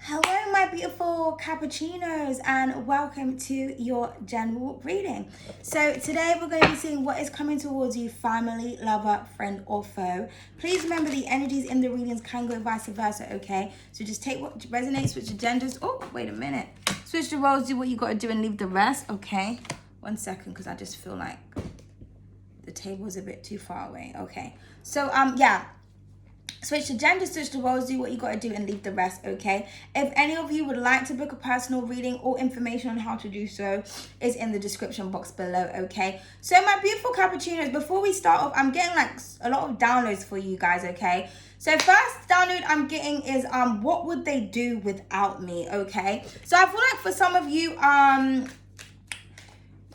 Hello, my beautiful cappuccinos, and welcome to your general reading. So today we're going to be seeing what is coming towards you, family, lover, friend, or foe. Please remember the energies in the readings can go vice versa, okay? So just take what resonates, switch the genders. Oh, wait a minute. Switch the roles, do what you got to do, and leave the rest, okay? 1 second, because I just feel like the table is a bit too far away. Okay. So, yeah. Switch the gender, switch the roles, do what you got to do, and leave the rest, okay? If any of you would like to book a personal reading, or information on how to do so is in the description box below, okay? So my beautiful cappuccinos, before we start off, I'm getting like a lot of downloads for you guys, okay? So first download I'm getting is what would they do without me, okay? So I feel like for some of you,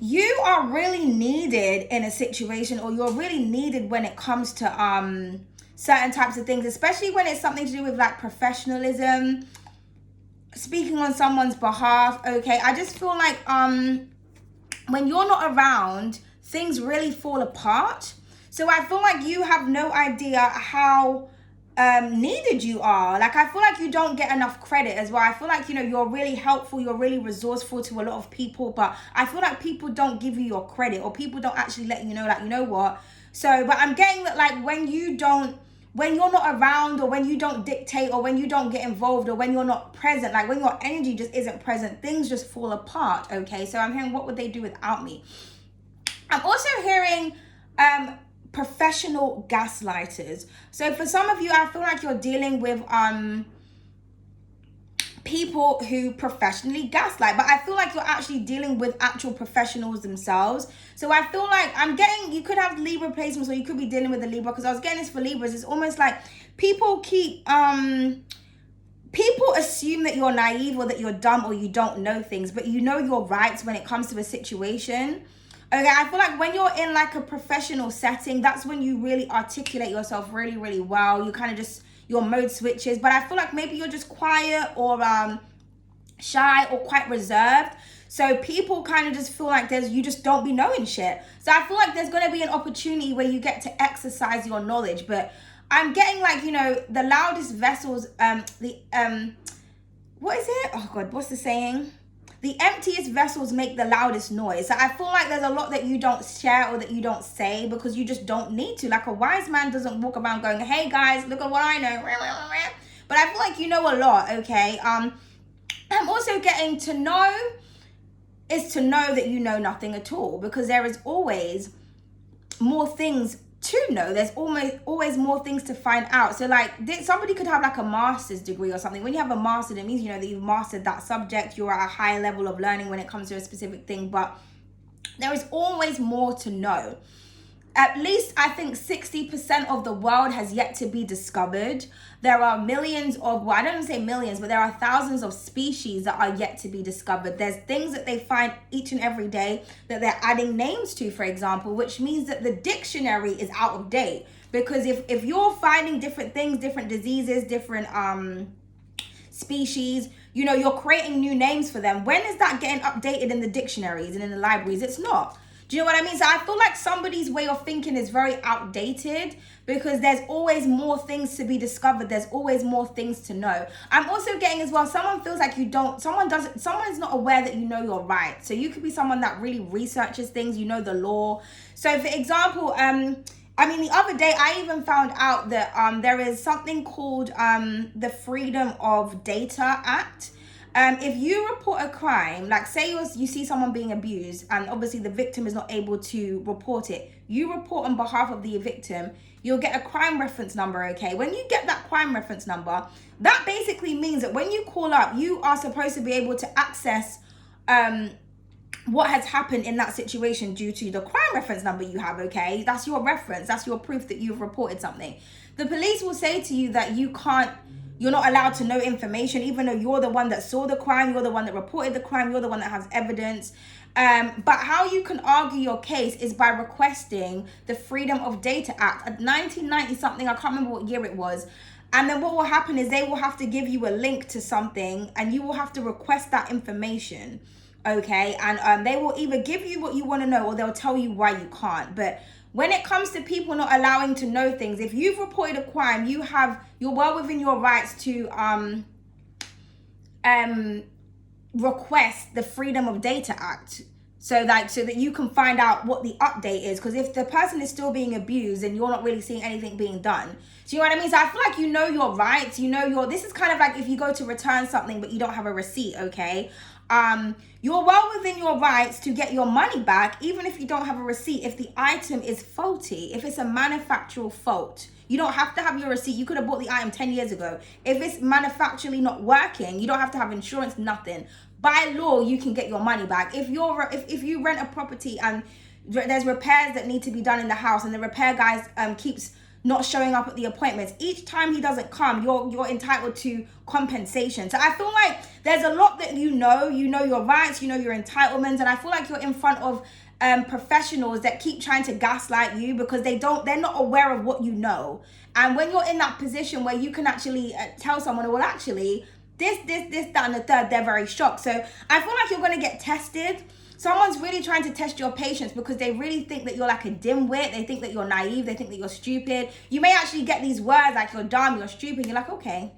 you are really needed in a situation, or you're really needed when it comes to certain types of things, especially when it's something to do with like professionalism, speaking on someone's behalf, okay? I just feel like when you're not around, things really fall apart. So I feel like you have no idea how needed you are. Like, I feel like you don't get enough credit as well. I feel like, you know, you're really helpful, you're really resourceful to a lot of people, but I feel like people don't give you your credit, or people don't actually let you know, like, you know what? So, but I'm getting that, like, when you're not around, or when you don't dictate, or when you don't get involved, or when you're not present, like when your energy just isn't present, things just fall apart, okay? So I'm hearing, what would they do without me? I'm also hearing professional gaslighters. So for some of you, I feel like you're dealing with people who professionally gaslight, but I feel like you're actually dealing with actual professionals themselves. So I feel like I'm getting, you could have Libra placements, or you could be dealing with a Libra, because I was getting this for Libras. It's almost like people assume that you're naive, or that you're dumb, or you don't know things, but you know your rights when it comes to a situation. Okay, I feel like when you're in like a professional setting, that's when you really articulate yourself really, really well. You kind of just, your mode switches. But I feel like maybe you're just quiet, or shy, or quite reserved. So people kind of just feel like you just don't be knowing shit. So I feel like there's going to be an opportunity where you get to exercise your knowledge. But I'm getting like, you know, the loudest vessels, what is it? Oh God, what's the saying? The emptiest vessels make the loudest noise. So I feel like there's a lot that you don't share, or that you don't say, because you just don't need to. Like, a wise man doesn't walk around going, hey guys, look at what I know. But I feel like you know a lot, okay? I'm also getting to know is to know that you know nothing at all, because there is always more things to know. There's always more things to find out. So like, somebody could have like a master's degree or something. When you have a master, it means, you know, that you've mastered that subject. You're at a higher level of learning when it comes to a specific thing, but there is always more to know. At least I think 60% of the world has yet to be discovered. There are millions of, well, I don't say millions, but there are thousands of species that are yet to be discovered. There's things that they find each and every day that they're adding names to, for example, which means that the dictionary is out of date. Because if you're finding different things, different diseases, different species, you know, you're creating new names for them. When is that getting updated in the dictionaries and in the libraries? It's not. Do you know what I mean? So I feel like somebody's way of thinking is very outdated, because there's always more things to be discovered. There's always more things to know. I'm also getting as well, someone feels like someone's not aware that you know your rights. So you could be someone that really researches things, you know the law. So for example, I mean, the other day I even found out that there is something called the Freedom of Data Act. If you report a crime, like say you see someone being abused, and obviously the victim is not able to report it, you report on behalf of the victim, you'll get a crime reference number, okay? When you get that crime reference number, that basically means that when you call up, you are supposed to be able to access what has happened in that situation due to the crime reference number you have, okay? That's your reference, that's your proof that you've reported something. The police will say to you that you're not allowed to know information, even though you're the one that saw the crime, you're the one that reported the crime, you're the one that has evidence. But how you can argue your case is by requesting the Freedom of Data Act at 1990 something, I can't remember what year it was. And then what will happen is they will have to give you a link to something, and you will have to request that information, okay? And they will either give you what you want to know, or they'll tell you why you can't. But when it comes to people not allowing to know things, if you've reported a crime, you're well within your rights to request the Freedom of Data Act. So that you can find out what the update is. Because if the person is still being abused and you're not really seeing anything being done. Do you know what I mean? So I feel like you know your rights. You know this is kind of like if you go to return something but you don't have a receipt, okay? You're well within your rights to get your money back even if you don't have a receipt. If the item is faulty, if it's a manufactural fault, you don't have to have your receipt. You could have bought the item 10 years ago. If it's manufacturally not working, you don't have to have insurance, nothing. By law, you can get your money back. If you rent a property and there's repairs that need to be done in the house and the repair guy keeps not showing up at the appointments, each time he doesn't come, you're entitled to compensation. So I feel like there's a lot that you know your rights, you know your entitlements, and I feel like you're in front of professionals that keep trying to gaslight you because they're not aware of what you know. And when you're in that position where you can actually tell someone, well, actually, this, that, and the third, they're very shocked. So I feel like you're going to get tested. Someone's really trying to test your patience because they really think that you're like a dimwit. They think that you're naive. They think that you're stupid. You may actually get these words like you're dumb, you're stupid. You're like, okay.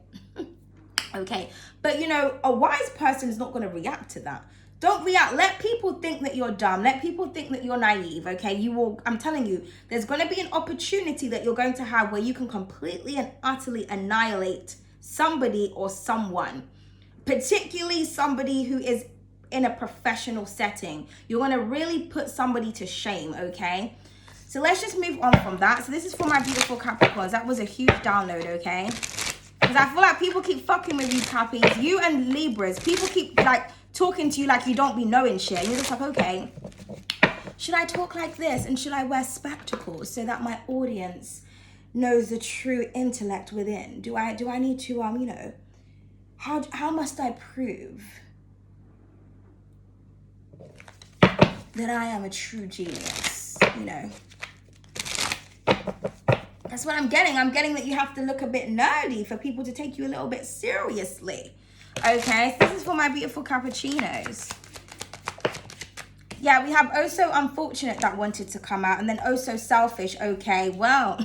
Okay. But, a wise person is not going to react to that. Don't react. Let people think that you're dumb. Let people think that you're naive, okay? I'm telling you, there's going to be an opportunity that you're going to have where you can completely and utterly annihilate somebody or someone, particularly somebody who is in a professional setting. You're going to really put somebody to shame, okay? So let's just move on from that. So this is for my beautiful Capricorns. That was a huge download, okay? Because I feel like people keep fucking with you, Cappies. You and Libras. People keep, talking to you like you don't be knowing shit. You're just like, okay, should I talk like this? And should I wear spectacles so that my audience knows the true intellect within? Do I need to, how must I prove that I am a true genius, That's what I'm getting. I'm getting that you have to look a bit nerdy for people to take you a little bit seriously. Okay, so this is for my beautiful cappuccinos. Yeah, we have oh so unfortunate that wanted to come out, and then oh so selfish. Okay, well.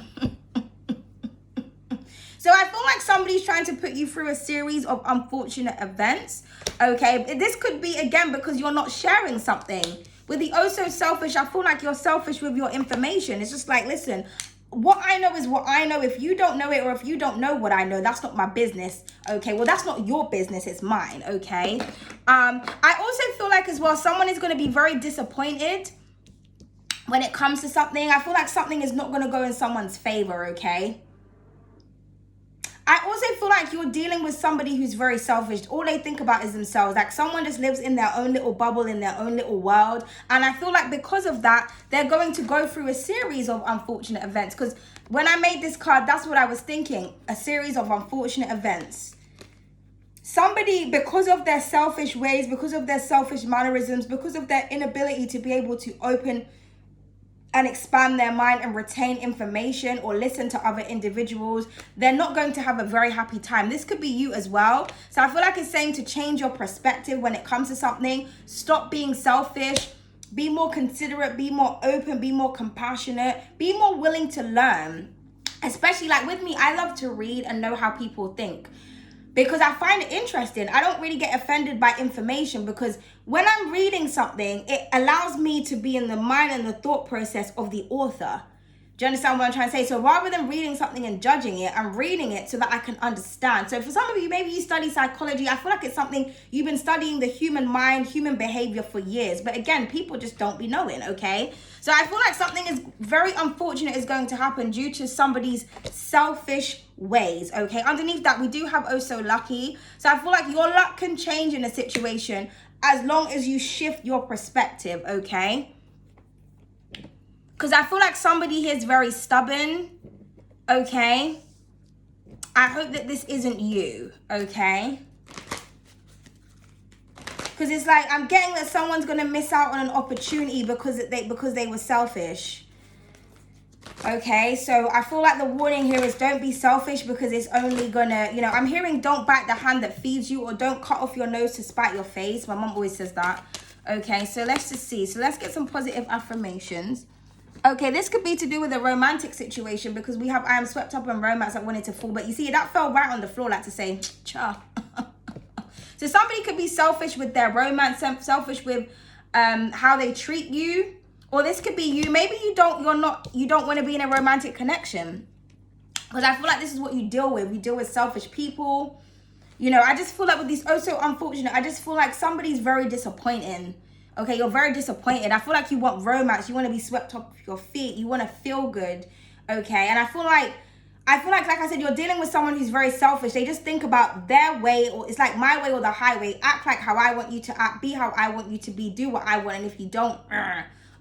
So I feel like somebody's trying to put you through a series of unfortunate events. Okay, this could be, again, because you're not sharing something. With the oh so selfish, I feel like you're selfish with your information. It's just like, listen, what I know is what I know. If you don't know it, or if you don't know what I know, that's not my business. Okay, well, that's not your business, it's mine. Okay. I also feel like as well, someone is going to be very disappointed when it comes to something. I feel like something is not going to go in someone's favor. Okay. I also feel like you're dealing with somebody who's very selfish. All they think about is themselves. Like someone just lives in their own little bubble, in their own little world. And I feel like because of that, they're going to go through a series of unfortunate events. Because when I made this card, that's what I was thinking. A series of unfortunate events. Somebody, because of their selfish ways, because of their selfish mannerisms, because of their inability to be able to open and expand their mind and retain information or listen to other individuals, they're not going to have a very happy time. This could be you as well. So I feel like it's saying to change your perspective when it comes to something. Stop being selfish. Be more considerate. Be more open. Be more compassionate. Be more willing to learn. Especially like with me, I love to read and know how people think, because I find it interesting. I don't really get offended by information, because when I'm reading something, it allows me to be in the mind and the thought process of the author. Do you understand what I'm trying to say? So rather than reading something and judging it, I'm reading it so that I can understand. So for some of you, maybe you study psychology. I feel like it's something you've been studying, the human mind, human behavior for years. But again, people just don't be knowing, okay? So I feel like something is very unfortunate is going to happen due to somebody's selfish ways, okay? Underneath that, we do have oh so lucky. So I feel like your luck can change in a situation as long as you shift your perspective, okay? Because I feel like somebody here is very stubborn, okay? I hope that this isn't you, okay? Because it's like, I'm getting that someone's going to miss out on an opportunity because they were selfish. Okay, so I feel like the warning here is don't be selfish, because it's only gonna, I'm hearing don't bite the hand that feeds you, or don't cut off your nose to spite your face. My mom always says that. Okay, so let's just see. So let's get some positive affirmations. Okay, this could be to do with a romantic situation, because we have I am swept up in romance that wanted to fall. But you see, that fell right on the floor, like to say, cha. So So somebody could be selfish with their romance, selfish with how they treat you. Or this could be you. Maybe you don't want to be in a romantic connection. Because I feel like this is what you deal with. You deal with selfish people. You know, I just feel like with these so unfortunate, I just feel like somebody's very disappointing. Okay, you're very disappointed. I feel like you want romance. You want to be swept off your feet. You want to feel good. Okay, and I feel like I said, you're dealing with someone who's very selfish. They just think about their way, or it's like my way or the highway. Act like how I want you to act. Be how I want you to be. Do what I want. And if you don't,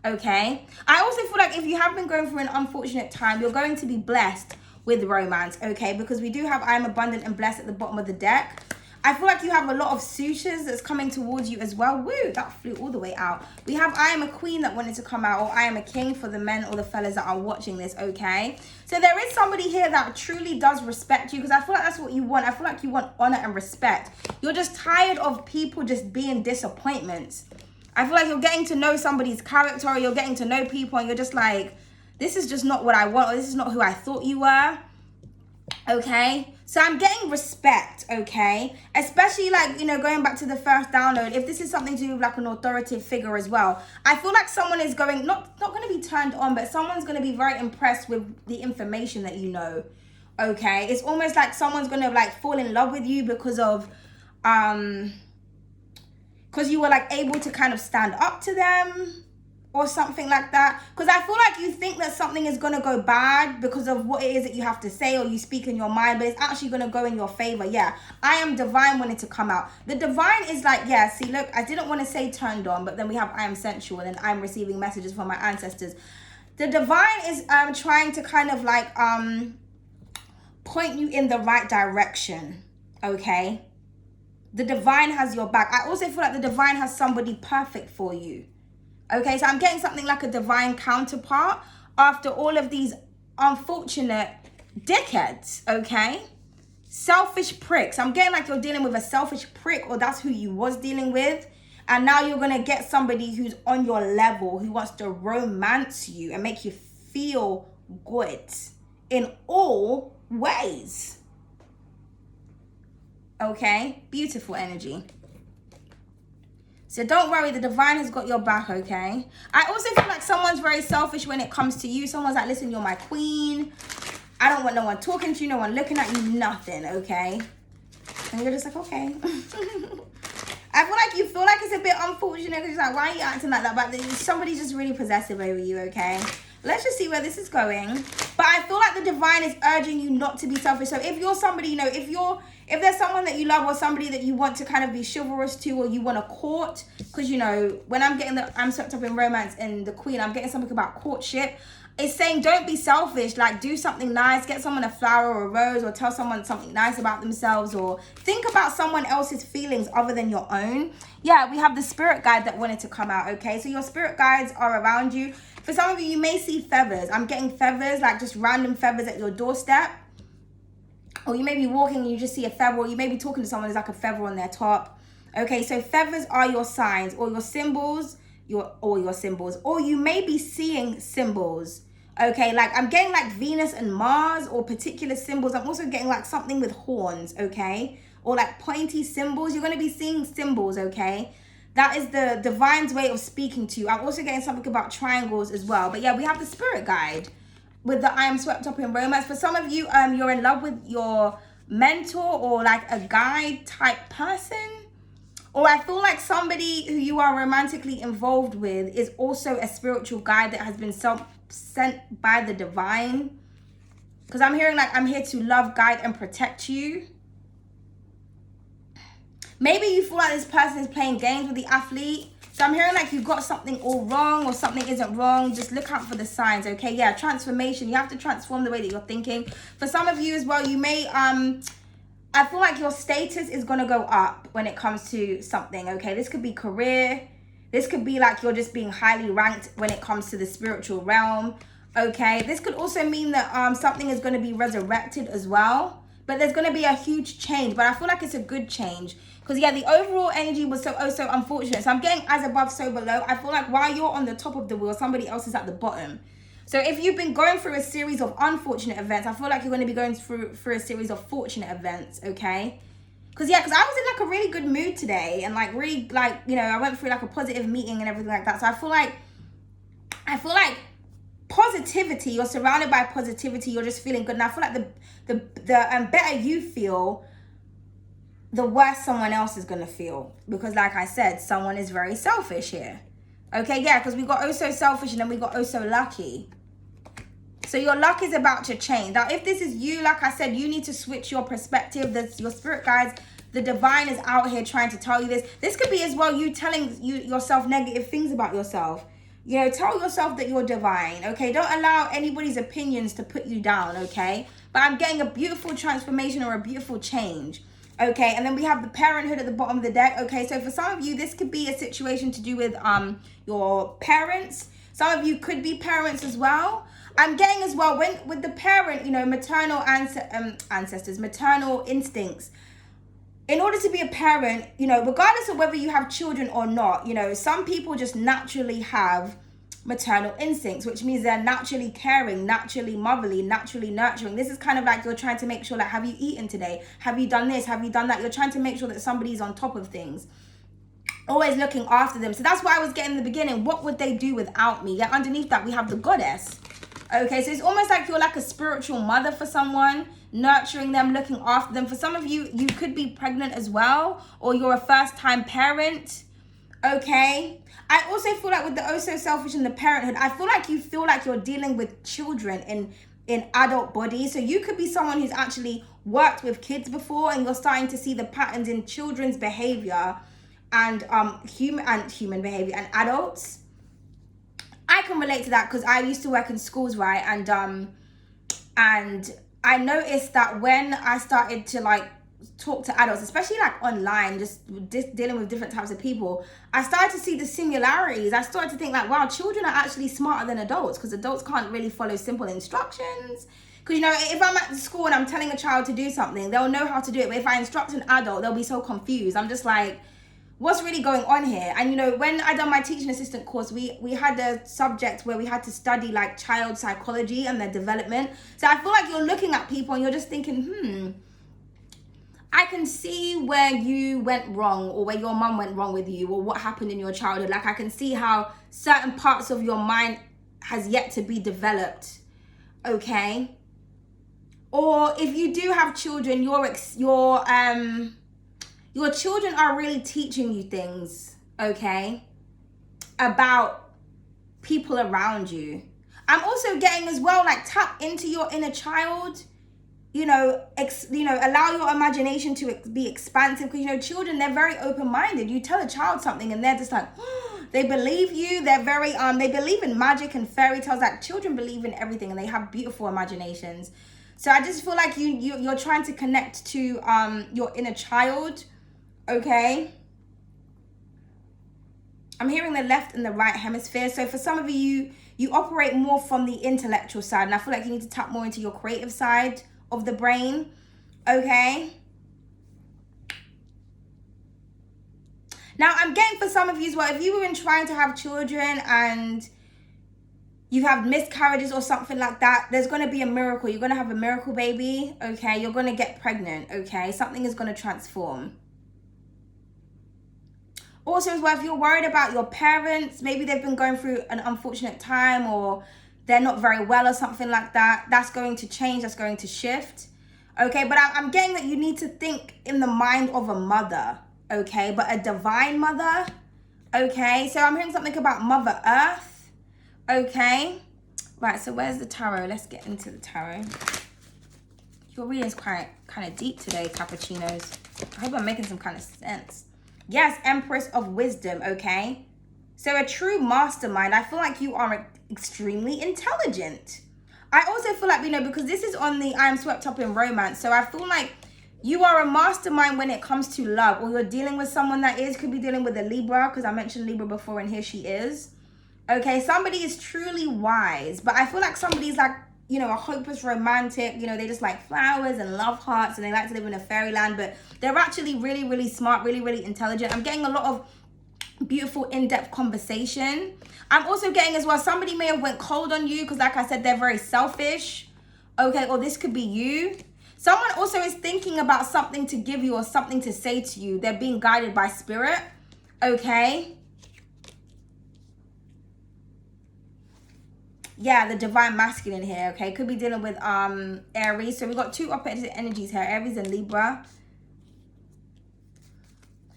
okay. I also feel like if you have been going through an unfortunate time, you're going to be blessed with romance, okay? Because we do have I am abundant and blessed at the bottom of the deck. I feel like you have a lot of suitors that's coming towards you as well. Woo, that flew all the way out. We have I am a queen that wanted to come out, or I am a king for the men or the fellas that are watching this, okay? So there is somebody here that truly does respect you, because I feel like that's what you want. I feel like you want honor and respect. You're just tired of people just being disappointments. I feel like you're getting to know somebody's character, or you're getting to know people and you're just like, this is just not what I want, or this is not who I thought you were. Okay, so I'm getting respect, okay, especially like, you know, going back to the first download, if this is something to do with like an authoritative figure as well, I feel like someone is going not going to be turned on, but someone's going to be very impressed with the information that you know. Okay, it's almost like someone's going to like fall in love with you because of because you were like able to kind of stand up to them or something like that. Because I feel like you think that something is going to go bad because of what it is that you have to say or you speak in your mind, but it's actually going to go in your favor. Yeah, I am divine wanted to come out. The divine is like, yeah, see, look, I didn't want to say turned on, but then we have I am sensual and I'm receiving messages from my ancestors. The divine is trying to kind of like point you in the right direction, okay? The divine has your back. I also feel like the divine has somebody perfect for you. Okay, so I'm getting something like a divine counterpart after all of these unfortunate dickheads, okay? Selfish pricks. I'm getting like you're dealing with a selfish prick, or that's who you was dealing with. And now you're going to get somebody who's on your level, who wants to romance you and make you feel good in all ways. Okay, beautiful energy. So don't worry, the divine has got your back, okay? I also feel like someone's very selfish when it comes to you. Someone's like, listen, you're my queen. I don't want no one talking to you, no one looking at you, nothing, okay? And you're just like, okay. I feel like it's a bit unfortunate because you're like, why are you acting like that? But somebody's just really possessive over you, okay? Let's just see where this is going. But I feel like the divine is urging you not to be selfish. So if you're somebody, you know, if there's someone that you love or somebody that you want to kind of be chivalrous to, or you want to court, because, you know, when I'm getting I'm swept up in romance and the queen, I'm getting something about courtship. It's saying don't be selfish, like do something nice, get someone a flower or a rose, or tell someone something nice about themselves, or think about someone else's feelings other than your own. Yeah, we have the spirit guide that wanted to come out, okay? So your spirit guides are around you. For some of you, you may see feathers. I'm getting feathers, like just random feathers at your doorstep. Or you may be walking and you just see a feather, or you may be talking to someone, there's like a feather on their top. Okay, so feathers are your signs or your symbols, or you may be seeing symbols. Okay, like I'm getting like Venus and Mars or particular symbols. I'm also getting like something with horns, okay? Or like pointy symbols. You're going to be seeing symbols, okay? That is the divine's way of speaking to you. I'm also getting something about triangles as well. But yeah, we have the spirit guide with the I am swept up in romance. For some of you, you're in love with your mentor or like a guide type person. Or I feel like somebody who you are romantically involved with is also a spiritual guide that has been sent by the divine. Because I'm hearing like I'm here to love, guide, and protect you. Maybe you feel like this person is playing games with the athlete. So I'm hearing like you've got something all wrong or something isn't wrong. Just look out for the signs, okay? Yeah, transformation. You have to transform the way that you're thinking. For some of you as well, you may, I feel like your status is going to go up when it comes to something, okay? This could be career. This could be like you're just being highly ranked when it comes to the spiritual realm, okay? This could also mean that something is going to be resurrected as well. But there's going to be a huge change. But I feel like it's a good change. Because, yeah, the overall energy was so unfortunate. So I'm getting as above, so below. I feel like while you're on the top of the wheel, somebody else is at the bottom. So if you've been going through a series of unfortunate events, I feel like you're going to be going through a series of fortunate events, okay? Because I was in like a really good mood today, and like really like, you know, I went through like a positive meeting and everything like that. So I feel like positivity, you're surrounded by positivity, you're just feeling good. And I feel like the better you feel, the worse someone else is gonna feel. Because like I said, someone is very selfish here. Okay, yeah, because we got oh so selfish and then we got oh so lucky. So your luck is about to change. Now, if this is you, like I said, you need to switch your perspective. That's your spirit guides. The divine is out here trying to tell you this. This could be as well you telling yourself negative things about yourself. You know, tell yourself that you're divine, okay? Don't allow anybody's opinions to put you down, okay? But I'm getting a beautiful transformation or a beautiful change, okay? And then we have the parenthood at the bottom of the deck, okay? So for some of you, this could be a situation to do with your parents. Some of you could be parents as well. I'm getting as well, with the parent, you know, maternal ancestors, maternal instincts. In order to be a parent, you know, regardless of whether you have children or not, you know, some people just naturally have maternal instincts, which means they're naturally caring, naturally motherly, naturally nurturing. This is kind of like you're trying to make sure, like, have you eaten today? Have you done this? Have you done that? You're trying to make sure that somebody's on top of things. Always looking after them. So that's why I was getting in the beginning. What would they do without me? Yeah, underneath that, we have the goddess. Okay, so it's almost like you're like a spiritual mother for someone, nurturing them, looking after them. For some of you, you could be pregnant as well, or you're a first-time parent, okay? I also feel like with the oh so selfish and the parenthood, I feel like you feel like you're dealing with children in adult bodies. So you could be someone who's actually worked with kids before, and you're starting to see the patterns in children's behavior and human behavior and adults. I can relate to that because I used to work in schools, right? And I noticed that when I started to like talk to adults, especially like online, just dealing with different types of people, I started to see the similarities. I started to think like, wow, children are actually smarter than adults, because adults can't really follow simple instructions. Because, you know, if I'm at the school and I'm telling a child to do something, they'll know how to do it. But if I instruct an adult, they'll be so confused. I'm just like, what's really going on here? And, you know, when I done my teaching assistant course, we had a subject where we had to study like child psychology and their development. So I feel like you're looking at people and you're just thinking, I can see where you went wrong, or where your mum went wrong with you, or what happened in your childhood. Like, I can see how certain parts of your mind has yet to be developed, okay? Or if you do have children, your children are really teaching you things, okay, about people around you. I'm also getting as well, like, tap into your inner child, you know, allow your imagination to be expansive. Because, you know, children, they're very open-minded. You tell a child something and they're just like, they believe you. They're very, they believe in magic and fairy tales. Like, children believe in everything and they have beautiful imaginations. So I just feel like you're trying to connect to your inner child. Okay, I'm hearing the left and the right hemisphere. So for some of you, you operate more from the intellectual side, and I feel like you need to tap more into your creative side of the brain. Okay, now I'm getting for some of you as well, if you were trying to have children and you have miscarriages or something like that, there's going to be a miracle. You're going to have a miracle baby. Okay, you're going to get pregnant. Okay, something is going to transform. Also as well, if you're worried about your parents, maybe they've been going through an unfortunate time, or they're not very well or something like that, that's going to change, that's going to shift. Okay, but I'm getting that you need to think in the mind of a mother, okay, but a divine mother, okay? So I'm hearing something about Mother Earth, okay? Right, so where's the tarot? Let's get into the tarot. Your reading's kind of deep today, cappuccinos. I hope I'm making some kind of sense. Yes, Empress of Wisdom, okay? So a true mastermind. I feel like you are extremely intelligent. I also feel like, you know, because this is on the I am swept up in romance. So I feel like you are a mastermind when it comes to love, or you're dealing with someone that could be dealing with a Libra, because I mentioned Libra before and here she is. Okay, somebody is truly wise, but I feel like somebody's like, you know, a hopeless romantic, you know, they just like flowers and love hearts and they like to live in a fairyland, but they're actually really, really smart, really, really intelligent. I'm getting a lot of beautiful in-depth conversation. I'm also getting as well, somebody may have went cold on you because like I said, they're very selfish, okay, or this could be you. Someone also is thinking about something to give you or something to say to you. They're being guided by spirit. Okay. Yeah, the divine masculine here. Okay. Could be dealing with Aries. So we've got two opposite energies here. Aries and Libra.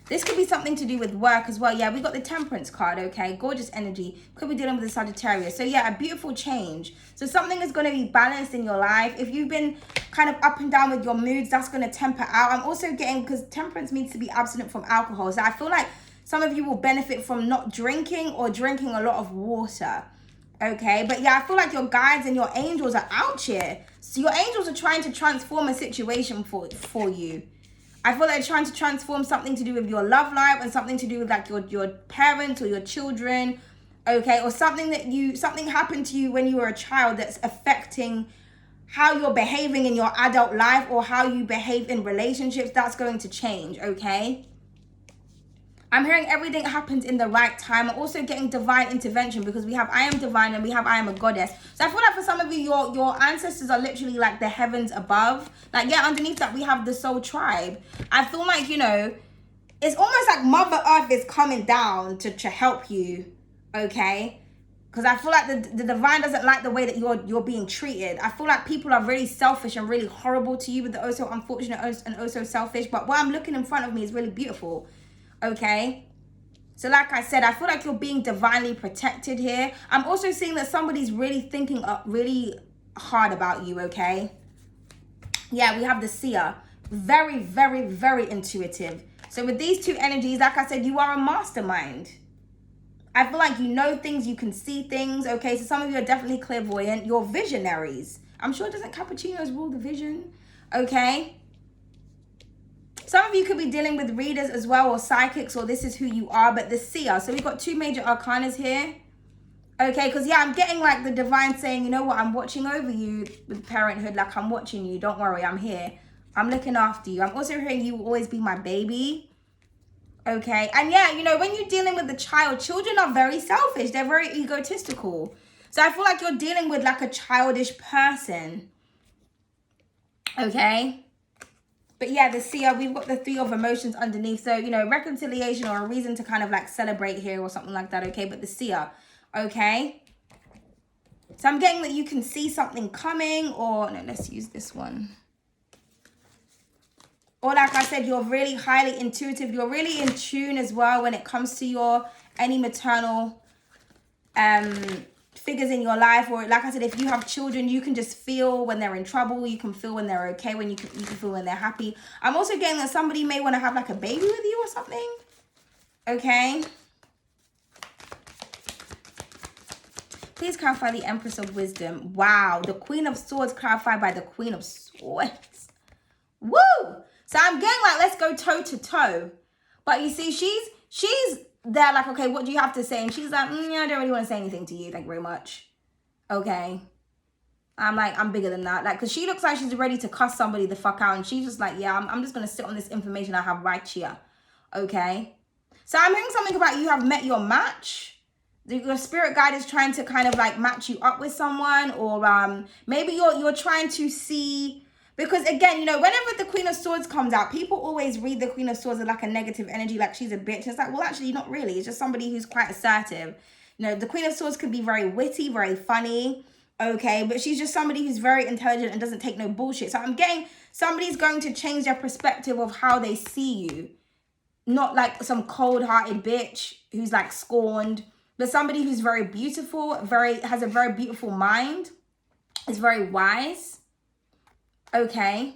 This could be something to do with work as well. Yeah, we got the Temperance card, okay? Gorgeous energy. Could be dealing with the Sagittarius. So yeah, a beautiful change. So something is going to be balanced in your life. If you've been kind of up and down with your moods, that's going to temper out. I'm also getting, because Temperance means to be abstinent from alcohol. So I feel like some of you will benefit from not drinking or drinking a lot of water, okay? But yeah, I feel like your guides and your angels are out here. So your angels are trying to transform a situation for you. I feel like trying to transform something to do with your love life and something to do with like your parents or your children, okay? Or something happened to you when you were a child that's affecting how you're behaving in your adult life or how you behave in relationships. That's going to change, okay? I'm hearing everything happens in the right time. I'm also getting divine intervention because we have I am divine and we have I am a goddess. So I feel like for some of you, your ancestors are literally like the heavens above. Like, yeah, underneath that we have the soul tribe. I feel like, you know, it's almost like Mother Earth is coming down to help you, okay? Because I feel like the divine doesn't like the way that you're being treated. I feel like people are really selfish and really horrible to you with the oh so unfortunate and oh so selfish. But what I'm looking in front of me is really beautiful. Okay, so like I said, I feel like you're being divinely protected here. I'm also seeing that somebody's really thinking really hard about you, okay? Yeah, we have the seer. Very, very, very intuitive. So with these two energies, like I said, you are a mastermind. I feel like you know things, you can see things, okay? So some of you are definitely clairvoyant. You're visionaries. I'm sure doesn't cappuccinos rule the vision, okay? Some of you could be dealing with readers as well, or psychics, or this is who you are, but the seer. So we've got two major arcanas here. Okay, because yeah, I'm getting like the divine saying, you know what, I'm watching over you with parenthood. Like, I'm watching you. Don't worry, I'm here. I'm looking after you. I'm also hearing you will always be my baby. Okay, and yeah, you know, when you're dealing with the child, children are very selfish. They're very egotistical. So I feel like you're dealing with like a childish person. Okay. But yeah, the seer, we've got the three of emotions underneath. So, you know, reconciliation or a reason to kind of like celebrate here or something like that. Okay, but the seer, okay? So I'm getting that you can see something coming, or no, let's use this one. Or like I said, you're really highly intuitive. You're really in tune as well when it comes to any maternal figures in your life. Or like I said, if you have children, you can just feel when they're in trouble. You can feel when they're okay, you can feel when they're happy. I'm also getting that somebody may want to have like a baby with you or something. Okay. Please clarify the Empress of Wisdom. Wow. The Queen of Swords clarified by the Queen of Swords. Woo! So I'm getting like, let's go toe to toe. But you see, she's there like, okay, what do you have to say? And she's like, yeah, I don't really want to say anything to you. Thank you very much. Okay. I'm like, I'm bigger than that. Like, because she looks like she's ready to cuss somebody the fuck out. And she's just like, yeah, I'm just going to sit on this information I have right here. Okay. So I'm hearing something about you have met your match. Your spirit guide is trying to kind of like match you up with someone. Or maybe you're trying to see... Because again, you know, whenever the Queen of Swords comes out, people always read the Queen of Swords as like a negative energy, like she's a bitch. It's like, well, actually, not really. It's just somebody who's quite assertive. You know, the Queen of Swords could be very witty, very funny, okay? But she's just somebody who's very intelligent and doesn't take no bullshit. So I'm getting somebody's going to change their perspective of how they see you. Not like some cold-hearted bitch who's like scorned, but somebody who's very beautiful, has a very beautiful mind, is very wise. Okay.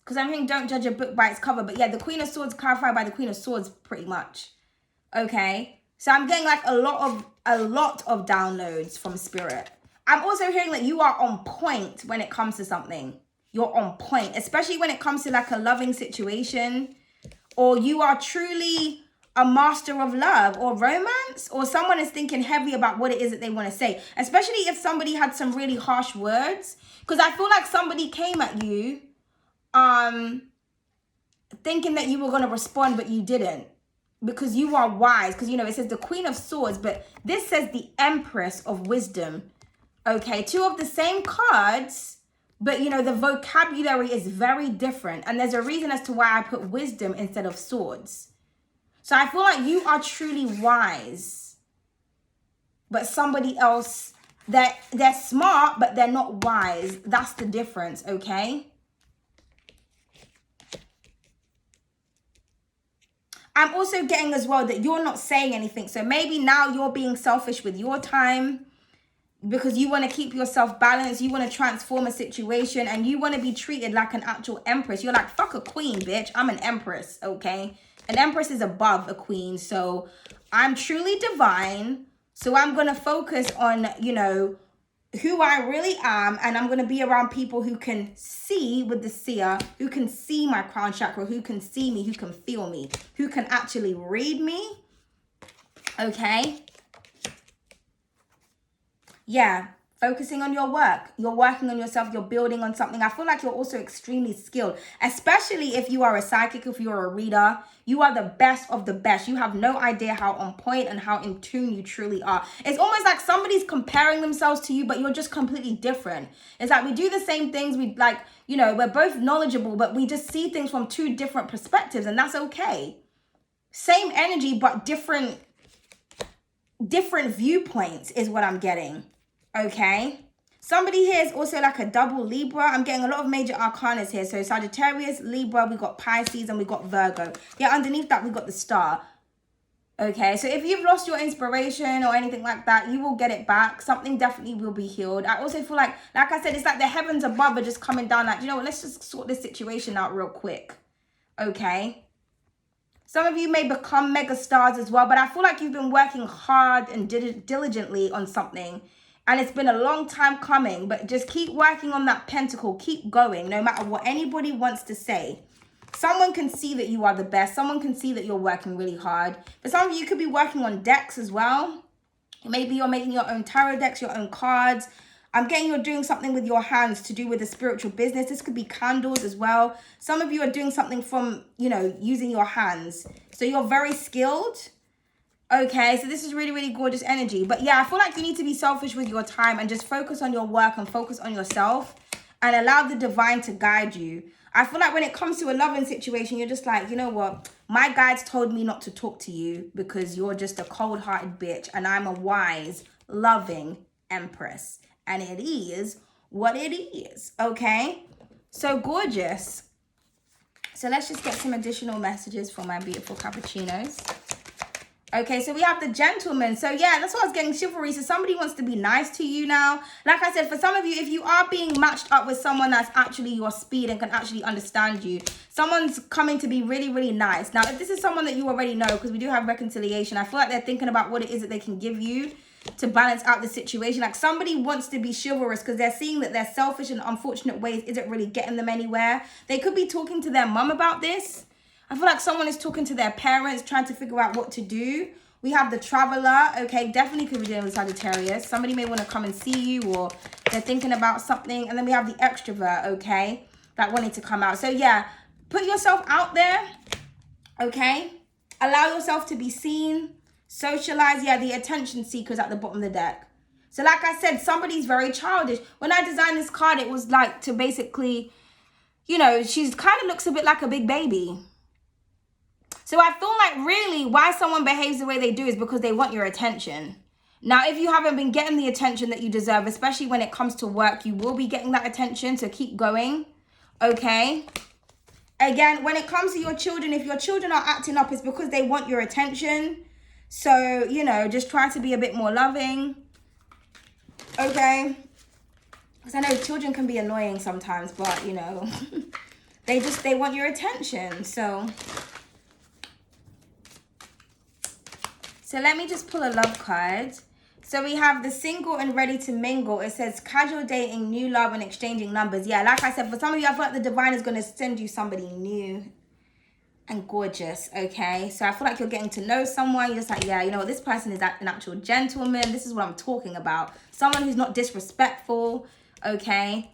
Because I'm hearing don't judge a book by its cover. But yeah, the Queen of Swords clarified by the Queen of Swords pretty much. Okay. So I'm getting like a lot of downloads from spirit. I'm also hearing that you are on point when it comes to something. You're on point. Especially when it comes to like a loving situation. Or you are truly a master of love or romance, or someone is thinking heavy about what it is that they want to say, especially if somebody had some really harsh words. Because I feel like somebody came at you thinking that you were going to respond, but you didn't, because you are wise. Because, you know, it says the Queen of Swords, but this says the Empress of Wisdom. Okay, two of the same cards, But, you know, the vocabulary is very different. And there's a reason as to why I put wisdom instead of swords. So I feel like you are truly wise. But somebody else, they're smart, but they're not wise. That's the difference, okay? I'm also getting as well that you're not saying anything. So maybe now you're being selfish with your time because you want to keep yourself balanced. You want to transform a situation and you want to be treated like an actual empress. You're like, fuck a queen, bitch. I'm an empress, okay? An empress is above a queen. So I'm truly divine. So I'm going to focus on, you know, who I really am, and I'm going to be around people who can see with the seer, who can see my crown chakra, who can see me, who can feel me, who can actually read me. Okay? Yeah. Focusing on your work. You're working on yourself. You're building on something. I feel like you're also extremely skilled, especially if you are a psychic, if you're a reader. You are the best of the best. You have no idea how on point and how in tune you truly are. It's almost like somebody's comparing themselves to you, but you're just completely different. It's like we do the same things. We like, you know, we're both knowledgeable, but we just see things from two different perspectives, and that's okay. Same energy, but different viewpoints is what I'm getting. Okay, somebody here is also like a double Libra. I'm getting a lot of major arcanas here. So Sagittarius, Libra, we got Pisces, and we got Virgo. Yeah, underneath that we got the star. Okay, so if you've lost your inspiration or anything like that, you will get it back. Something definitely will be healed. I also feel like I said, it's like the heavens above are just coming down like, you know what, let's just sort this situation out real quick. Okay. Some of you may become mega stars as well, but I feel like you've been working hard and diligently on something. And it's been a long time coming, but just keep working on that pentacle. Keep going, no matter what anybody wants to say. Someone can see that you are the best. Someone can see that you're working really hard. For some of you, you could be working on decks as well. Maybe you're making your own tarot decks, your own cards. I'm getting you're doing something with your hands to do with a spiritual business. This could be candles as well. Some of you are doing something from, you know, using your hands. So you're very skilled. Okay, so this is really, really gorgeous energy. But yeah, I feel like you need to be selfish with your time and just focus on your work and focus on yourself and allow the divine to guide you. I feel like when it comes to a loving situation, you're just like, you know what? My guides told me not to talk to you because you're just a cold-hearted bitch and I'm a wise, loving empress. And it is what it is, okay? So gorgeous. So let's just get some additional messages for my beautiful cappuccinos. Okay, so we have the gentleman. So yeah, that's what I was getting, chivalry. So somebody wants to be nice to you now. Like I said, for some of you, if you are being matched up with someone that's actually your speed and can actually understand you, someone's coming to be really, really nice. Now, if this is someone that you already know, because we do have reconciliation, I feel like they're thinking about what it is that they can give you to balance out the situation. Like somebody wants to be chivalrous because they're seeing that their selfish and unfortunate ways isn't really getting them anywhere. They could be talking to their mum about this. I feel like someone is talking to their parents, trying to figure out what to do. We have the traveler. Okay, definitely could be dealing with Sagittarius. Somebody may want to come and see you or they're thinking about something. And then we have the extrovert, okay, that wanted to come out. So yeah, put yourself out there, okay? Allow yourself to be seen. Socialize. Yeah, the attention seekers at the bottom of the deck. So like I said, somebody's very childish. When I designed this card, it was like to basically, you know, she's kind of looks a bit like a big baby. So I feel like really why someone behaves the way they do is because they want your attention. Now, if you haven't been getting the attention that you deserve, especially when it comes to work, you will be getting that attention. So keep going. Okay. Again, when it comes to your children, if your children are acting up, it's because they want your attention. So, you know, just try to be a bit more loving. Okay. Because I know children can be annoying sometimes, but, you know, they want your attention. So let me just pull a love card. So we have the single and ready to mingle. It says casual dating, new love, and exchanging numbers. Yeah, like I said, for some of you, I feel like the divine is going to send you somebody new and gorgeous, okay? So I feel like you're getting to know someone. You're just like, yeah, you know what? This person is an actual gentleman. This is what I'm talking about. Someone who's not disrespectful, okay?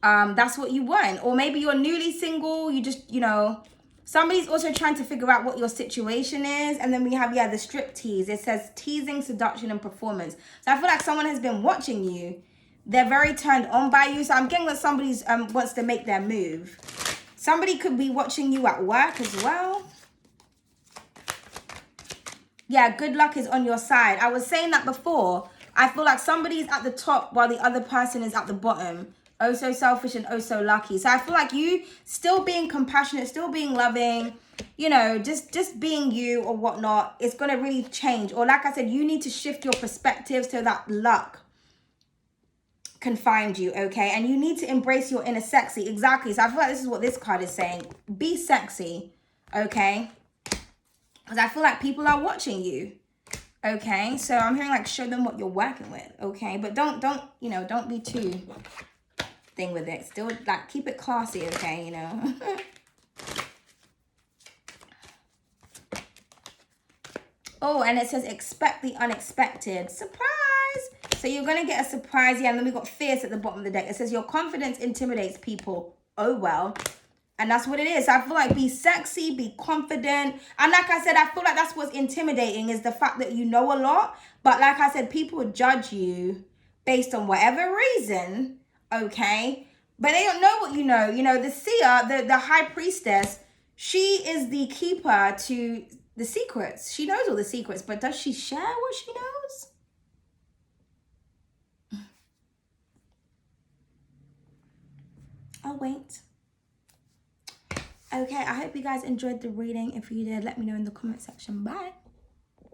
That's what you want. Or maybe you're newly single. You just, you know, somebody's also trying to figure out what your situation is. And then we have, yeah, the strip tease. It says teasing, seduction, and performance. So I feel like someone has been watching you. They're very turned on by you. So I'm getting that somebody's wants to make their move. Somebody could be watching you at work as well. Yeah, good luck is on your side. I was saying that before. I feel like somebody's at the top while the other person is at the bottom. Oh, so selfish and oh, so lucky. So I feel like you still being compassionate, still being loving, you know, just being you or whatnot, it's going to really change. Or like I said, you need to shift your perspective so that luck can find you, okay? And you need to embrace your inner sexy. Exactly. So I feel like this is what this card is saying. Be sexy, okay? Because I feel like people are watching you. Okay, so I'm hearing like show them what you're working with, okay? But don't you know, don't be too thing with it. Still like keep it classy, okay, you know. Oh, and it says expect the unexpected. Surprise! So you're gonna get a surprise, yeah, and then we got fierce at the bottom of the deck. It says your confidence intimidates people. Oh well. And that's what it is. I feel like be sexy, be confident. And like I said, I feel like that's what's intimidating is the fact that you know a lot. But like I said, people would judge you based on whatever reason, okay? But they don't know what you know. You know, the seer, the high priestess, she is the keeper to the secrets. She knows all the secrets, but does she share what she knows? I'll wait. Okay, I hope you guys enjoyed the reading. If you did, let me know in the comment section. Bye.